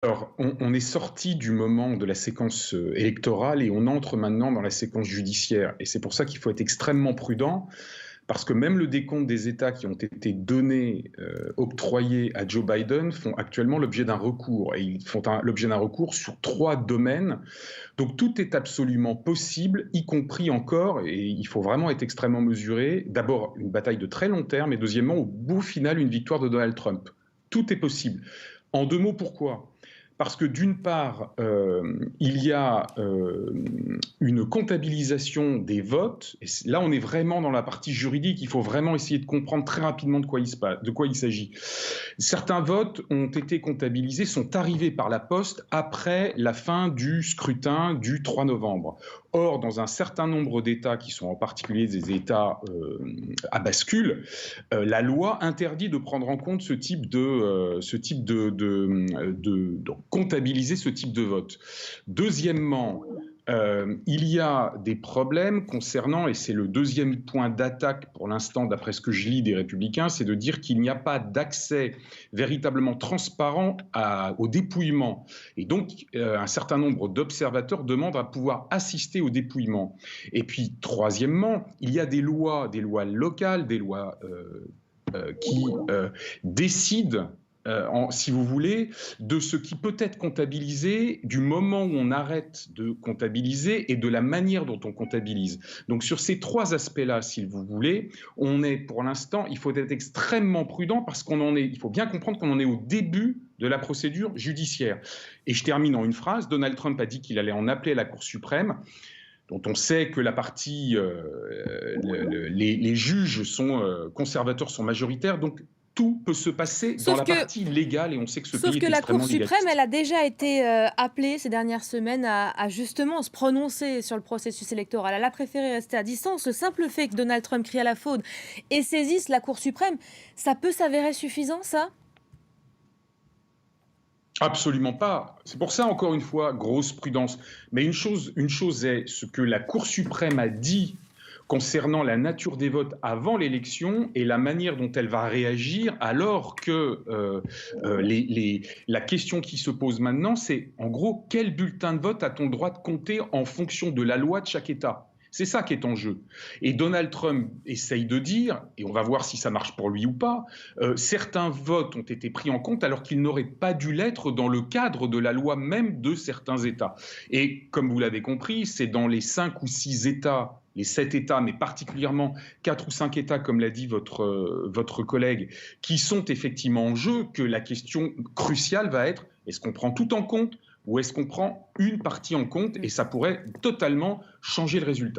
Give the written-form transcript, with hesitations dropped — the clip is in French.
Alors, on est sorti du moment de la séquence électorale et on entre maintenant dans la séquence judiciaire. Et c'est pour ça qu'il faut être extrêmement prudent, parce que même le décompte des États qui ont été donnés, octroyés à Joe Biden font actuellement l'objet d'un recours. Et ils font l'objet d'un recours sur 3 domaines. Donc tout est absolument possible, y compris encore, et il faut vraiment être extrêmement mesuré, d'abord une bataille de très long terme, et deuxièmement, au bout final, une victoire de Donald Trump. Tout est possible. En 2 mots, pourquoi ? Parce que d'une part, il y a une comptabilisation des votes. Et là, on est vraiment dans la partie juridique. Il faut vraiment essayer de comprendre très rapidement de quoi il s'agit. Certains votes ont été comptabilisés, sont arrivés par la poste après la fin du scrutin du 3 novembre. Or, dans un certain nombre d'États, qui sont en particulier des États à bascule, la loi interdit de prendre en compte de comptabiliser ce type de vote. Deuxièmement, il y a des problèmes concernant, et c'est le deuxième point d'attaque pour l'instant, d'après ce que je lis des Républicains, c'est de dire qu'il n'y a pas d'accès véritablement transparent au dépouillement. Et donc, un certain nombre d'observateurs demandent à pouvoir assister au dépouillement. Et puis, troisièmement, il y a des lois locales, des lois qui décident, si vous voulez, de ce qui peut être comptabilisé du moment où on arrête de comptabiliser et de la manière dont on comptabilise. Donc sur ces 3 aspects-là, si vous voulez, on est pour l'instant, il faut être extrêmement prudent parce il faut bien comprendre qu'on en est au début de la procédure judiciaire. Et je termine en une phrase, Donald Trump a dit qu'il allait en appeler à la Cour suprême, dont on sait que la partie, les juges conservateurs sont majoritaires, donc tout peut se passer dans Sauf la que partie légale, et on sait que ce sauf pays que est la Cour extrêmement suprême, légaliste. elle a déjà été, appelée ces dernières semaines à justement se prononcer sur le processus électoral. Elle a préféré rester à distance. Le simple fait que Donald Trump crie à la faune et saisisse la Cour suprême, ça peut s'avérer suffisant, ça? Absolument pas. C'est pour ça, encore une fois, grosse prudence. Mais une chose est ce que la Cour suprême a dit concernant la nature des votes avant l'élection et la manière dont elle va réagir, alors que la question qui se pose maintenant, c'est en gros, quel bulletin de vote a-t-on le droit de compter en fonction de la loi de chaque État ? C'est ça qui est en jeu. Et Donald Trump essaye de dire, et on va voir si ça marche pour lui ou pas, certains votes ont été pris en compte alors qu'ils n'auraient pas dû l'être dans le cadre de la loi même de certains États. Et comme vous l'avez compris, c'est dans les 5 ou 6 États, les 7 États, mais particulièrement 4 ou 5 États, comme l'a dit votre collègue, qui sont effectivement en jeu, que la question cruciale va être, est-ce qu'on prend tout en compte ou est-ce qu'on prend une partie en compte, et ça pourrait totalement changer le résultat.